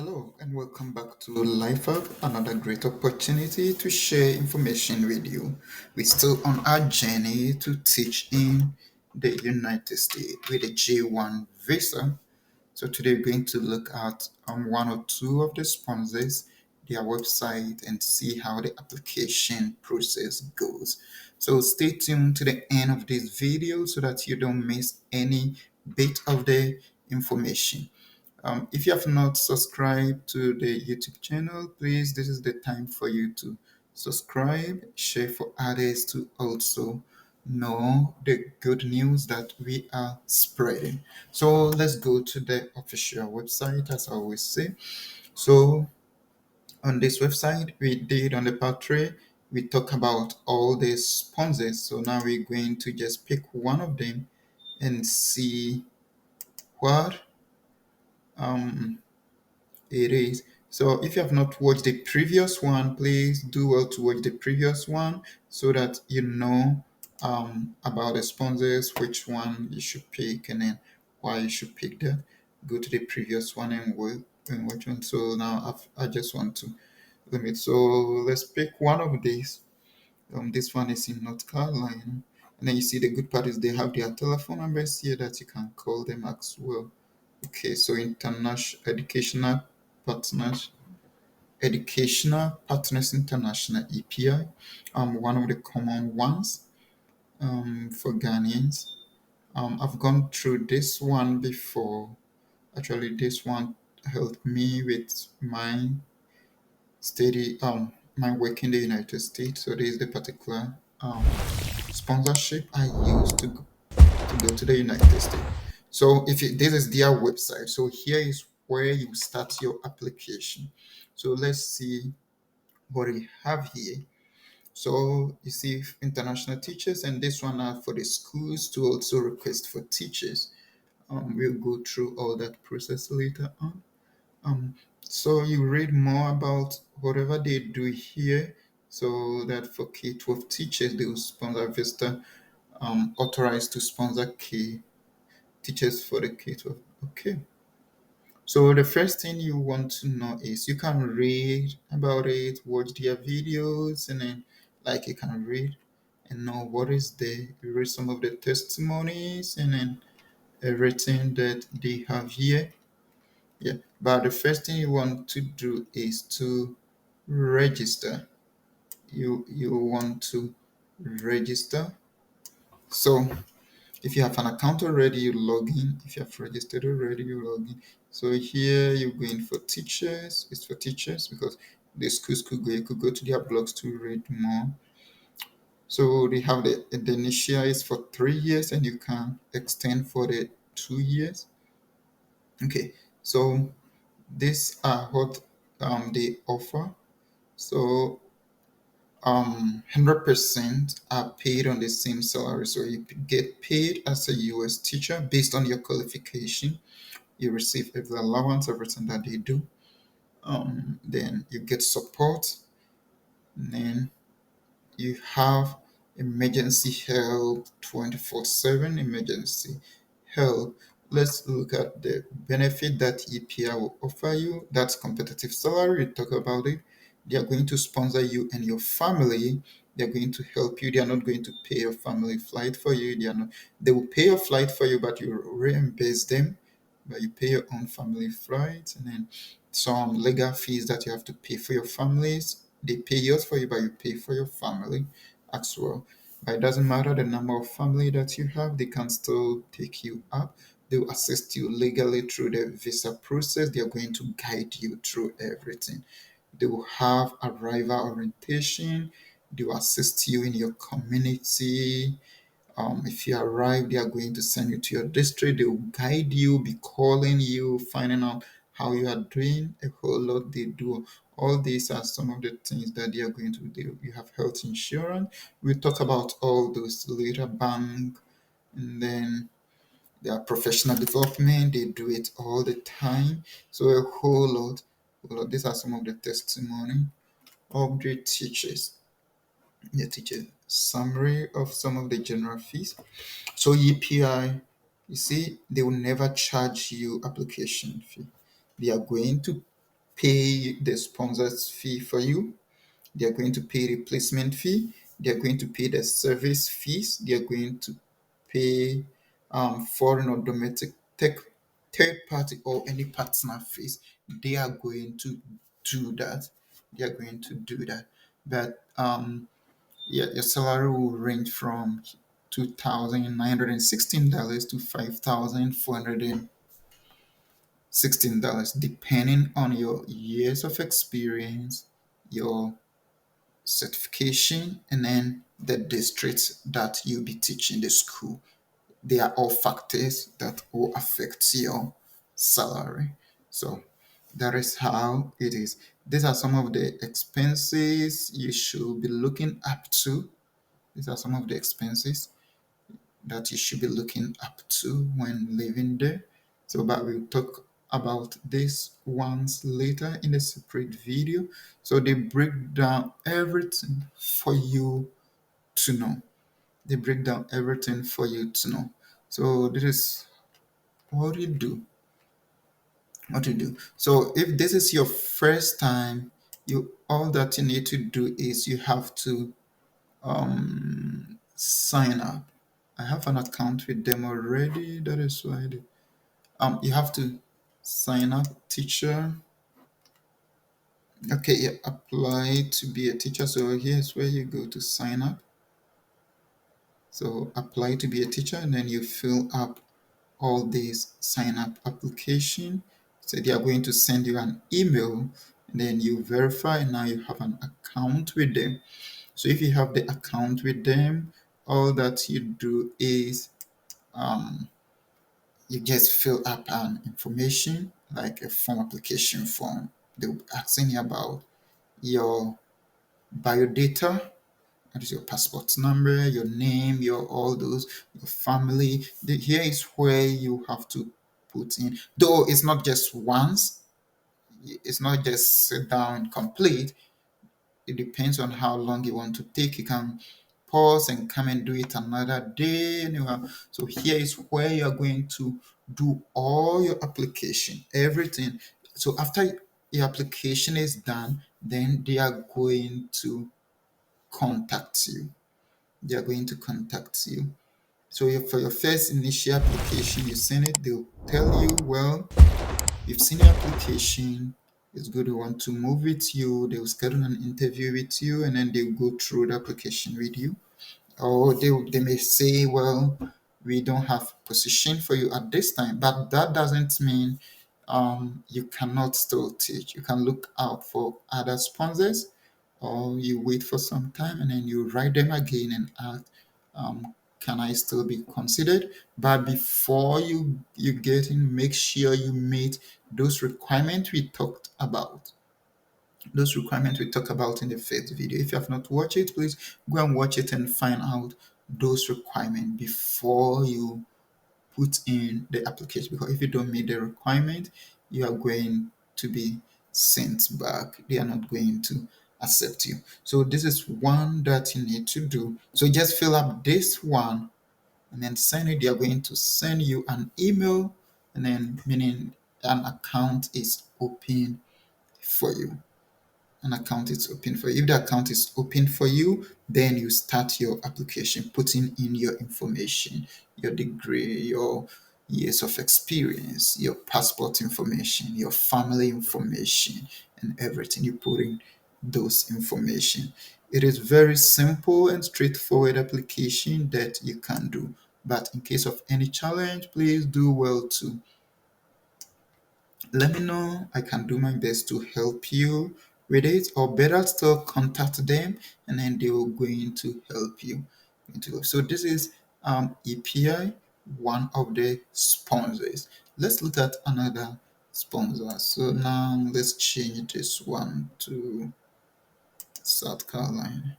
Hello and welcome back to LifeUp, another great opportunity to share information with you. We're still on our journey to teach in the United States with a J1 visa. So today we're going to look at one or two of the sponsors, their website, and see how the application process goes. So stay tuned to the end of this video so that you don't miss any bit of the information. If you have not subscribed to the YouTube channel, please, this is the time for you to subscribe, share for others to also know the good news that we are spreading. So let's go to the official website, as I always say. So on this website, we did on the part three, we talk about all the sponsors. So now we're going to just pick one of them and see what um it is. So if you have not watched the previous one, please do well to watch the previous one so that you know about the sponsors, which one you should pick, and then why you should pick that. Go to the previous one and work and watch one. So now I just want to limit. So let's pick one of these. This one is in North Carolina. And then you see the good part is they have their telephone numbers here that you can call them as well. Okay, so international Educational Partners International EPI, one of the common ones for Ghanaians. I've gone through this one before. Actually, this one helped me with my work in the United States. So this is the particular sponsorship I used to go to the United States. So this is their website. So here is where you start your application. So let's see what we have here. So you see international teachers, and this one are for the schools to also request for teachers. We'll go through all that process later on. So you read more about whatever they do here. So that for K-12 teachers, they will sponsor Vista, authorized to sponsor K teachers for the K-12. Okay. So the first thing you want to know is you can read about it, watch their videos, and then like you can read and know what is there. You read some of the testimonies and then everything that they have here. Yeah. But the first thing you want to do is to register. You want to register. So if you have an account already, you log in. If you have registered already, you log in. So here you're going for teachers. It's for teachers because the schools could go. You could go to their blogs to read more. So they have the initial is for 3 years, and you can extend for the 2 years. Okay, so these are what they offer. So 100% are paid on the same salary. So you get paid as a US teacher based on your qualification. You receive every allowance, everything that they do. Then you get support. And then you have emergency help, 24/7 emergency help. Let's look at the benefit that EPI will offer you. That's competitive salary. We talk about it. They are going to sponsor you and your family. They are going to help you. They are not going to pay your family flight for you. They will pay your flight for you, but you reimburse them. But you pay your own family flight, and then some legal fees that you have to pay for your families. They pay yours for you, but you pay for your family as well. But it doesn't matter the number of family that you have, they can still take you up. They will assist you legally through the visa process. They are going to guide you through everything. They will have arrival orientation. They will assist you in your community. If you arrive, they are going to send you to your district. They will guide you, be calling you, finding out how you are doing. A whole lot they do. All these are some of the things that they are going to do. You have health insurance. We talk about all those later, bank, and then their professional development. They do it all the time. So a whole lot. These are some of the testimony of the teachers. The teacher summary of some of the general fees. So EPI, you see, they will never charge you application fee. They are going to pay the sponsor's fee for you. They are going to pay the placement fee. They are going to pay the service fees. They are going to pay foreign or domestic tech, third party or any partner fees. They are going to do that. They are going to do that. But yeah, your salary will range from $2,916 to $5,416, depending on your years of experience, your certification, and then the districts that you'll be teaching the school. They are all factors that will affect your salary. So that is how it is. These are some of the expenses you should be looking up to. These are some of the expenses that you should be looking up to when living there. So, but we'll talk about this once later in a separate video. So they break down everything for you to know. They break down everything for you to know. So this is what you do. What you do. So if this is your first time, you all that you need to do is you have to sign up. I have an account with them already. That is why you have to sign up, teacher. Okay, yeah, apply to be a teacher. So here's where you go to sign up. So apply to be a teacher, and then you fill up all these sign up application. So they are going to send you an email, and then you verify. And now you have an account with them. So if you have the account with them, all that you do is you just fill up an information like a form application form. They'll be asking you about your biodata, that is your passport number, your name, your all those, your family. Here is where you have to put in, though it's not just once, it's not just sit down complete. It depends on how long you want to take. You can pause and come and do it another day. So here is where you're going to do all your application, everything. So after your application is done, then they are going to contact you. They are going to contact you. So for your first initial application, you send it, they'll tell you, well, you've seen your application. It's good to want to move with you. They will schedule an interview with you, and then they'll go through the application with you. Or they may say, well, we don't have position for you at this time, but that doesn't mean you cannot still teach. You can look out for other sponsors, or you wait for some time and then you write them again and ask, can I still be considered? But before you get in, make sure you meet those requirements we talked about. Those requirements we talked about in the first video. If you have not watched it, please go and watch it and find out those requirements before you put in the application, because if you don't meet the requirement, you are going to be sent back. They are not going to accept you. So this is one that you need to do. So just fill up this one and then send it. They are going to send you an email, and then meaning an account is open for you. An account is open for you. If the account is open for you, then you start your application, putting in your information, your degree, your years of experience, your passport information, your family information, and everything. You put in those information. It is very simple and straightforward application that you can do. But in case of any challenge, please do well to let me know. I can do my best to help you with it, or better still, contact them and then they will going to help you. So this is EPI, one of the sponsors. Let's look at another sponsor. So now let's change this one to South Carolina.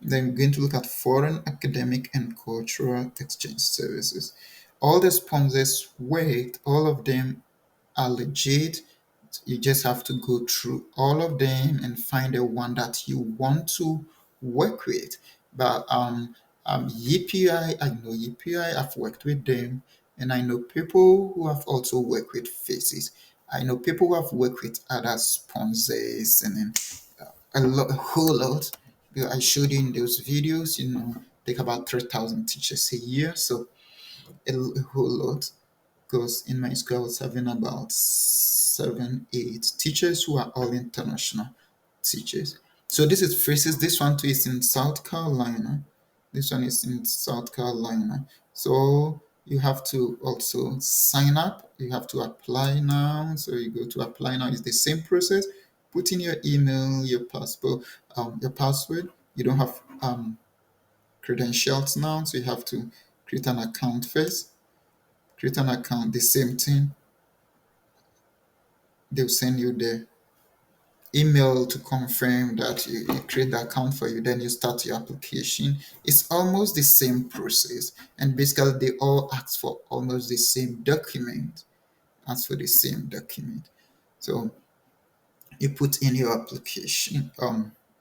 Then we're going to look at foreign academic and cultural exchange services. All the sponsors worked, all of them are legit. You just have to go through all of them and find the one that you want to work with. But EPI, I know EPI, I've worked with them, and I know people who have also worked with FACES. I know people who have worked with other sponsors and then a whole lot. Because I showed you in those videos, take about 3,000 teachers a year, so a whole lot. Because in my school, I was having about 7, 8 teachers who are all international teachers. So this is Phrases. This one too is in South Carolina. This one is in South Carolina. So you have to also sign up. You have to apply now. So you go to apply now. It's the same process. Put in your email, your passport, your password. You don't have credentials now, so you have to create an account first. Create an account. The same thing. They'll send you the email to confirm that you create the account for you, then you start your application. It's almost the same process, and basically they all ask for almost the same document. Ask for the same document. So you put in your application,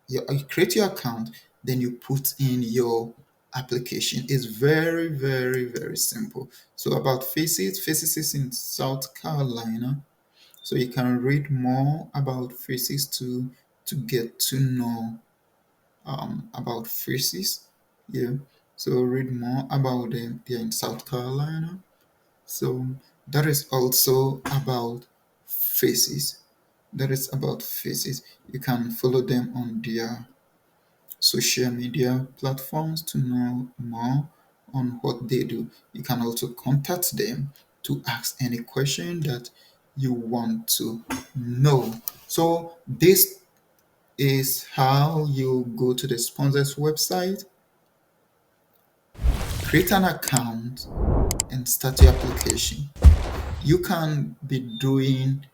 you create your account, then you put in your application. It's very, very, very simple. So about Faces is in South Carolina. So you can read more about phrases to get to know about phrases. Yeah. So read more about them. They're in South Carolina. So that is also about faces. That is about faces. You can follow them on their social media platforms to know more on what they do. You can also contact them to ask any question that you want to know. So this is how you go to the sponsor's website, create an account, and start your application. You can be doing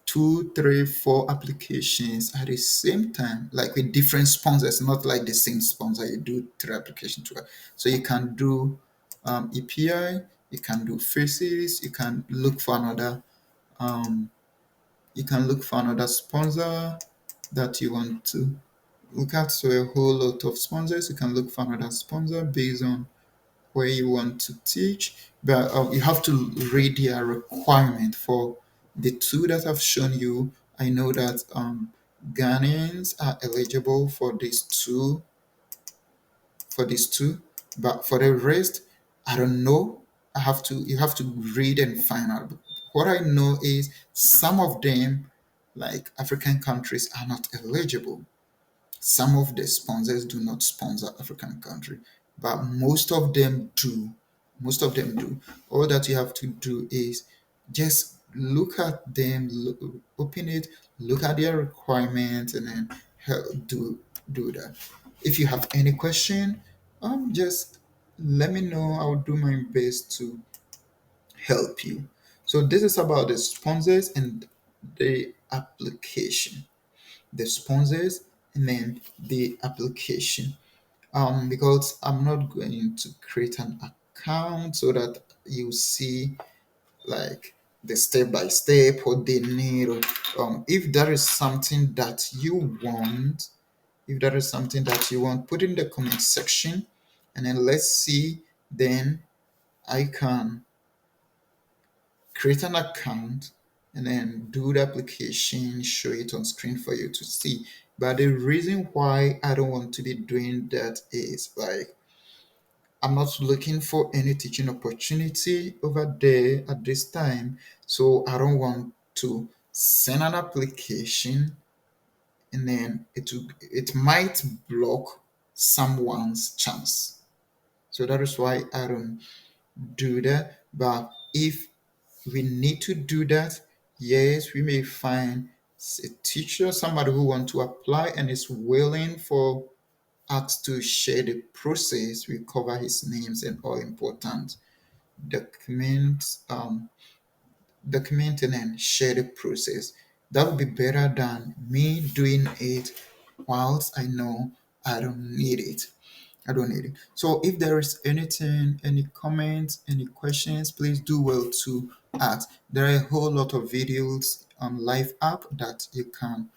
2, 3, 4 applications at the same time, like with different sponsors, not like the same sponsor. You do 3 applications to it. So you can do EPI, you can do Faces, you can look for another um, sponsor that you want to look at. So a whole lot of sponsors. You can look for another sponsor based on where you want to teach, but you have to read their requirement for the two that I've shown you. I know that Ghanaians are eligible for these two, but for the rest, I don't know. You have to read and find out. What I know is some of them, like African countries, are not eligible. Some of the sponsors do not sponsor African country, but most of them do. Most of them do. All that you have to do is just look at them, open it, look at their requirements, and then do that. If you have any question, just let me know. I'll do my best to help you. So this is about the sponsors and the application, the sponsors and then the application. Because I'm not going to create an account so that you see like the step by step what they need. Or, if there is something that you want, put in the comment section, and then let's see. Then I can create an account and then do the application, show it on screen for you to see. But the reason why I don't want to be doing that is like I'm not looking for any teaching opportunity over there at this time. So I don't want to send an application and then it might block someone's chance. So that is why I don't do that. But if we need to do that, yes, we may find a teacher, somebody who wants to apply and is willing for us to share the process. We cover his names and all important documents, document and then share the process. That would be better than me doing it whilst I know I don't need it. I don't need it. So if there is anything, any comments, any questions, please do well to ask. There are a whole lot of videos on LifeUp that you can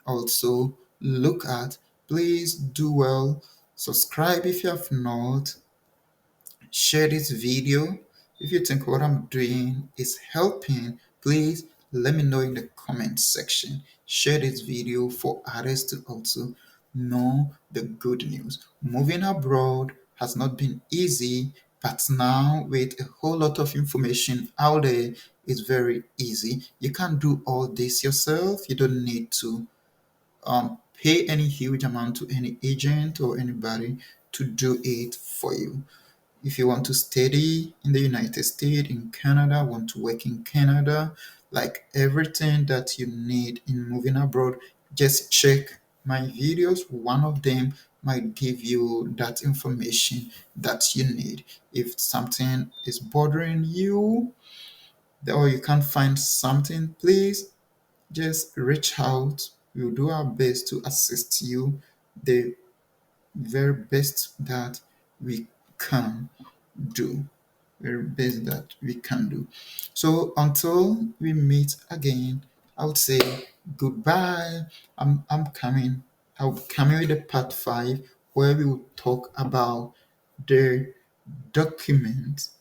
also look at. Please do well. Subscribe if you have not. Share this video. If you think what I'm doing is helping, please let me know in the comment section. Share this video for others to also know the good news. Moving abroad has not been easy, but now with a whole lot of information out there, it's very easy. You can do all this yourself. You don't need to pay any huge amount to any agent or anybody to do it for you. If you want to study in the United States, in Canada, want to work in Canada, like everything that you need in moving abroad, just check my videos. One of them might give you that information that you need. If something is bothering you or you can't find something, please just reach out. We'll do our best to assist you the very best that we can do. Very best that we can do. So until we meet again, I would say goodbye. I'm coming. I'll be coming with the part 5 where we will talk about the documents,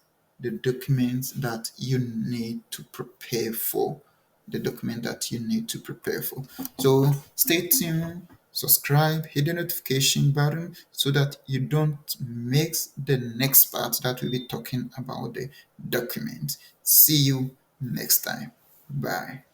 the documents that you need to prepare for. The document that you need to prepare for. So stay tuned, subscribe, hit the notification button so that you don't miss the next part that we'll be talking about the document. See you next time. Bye.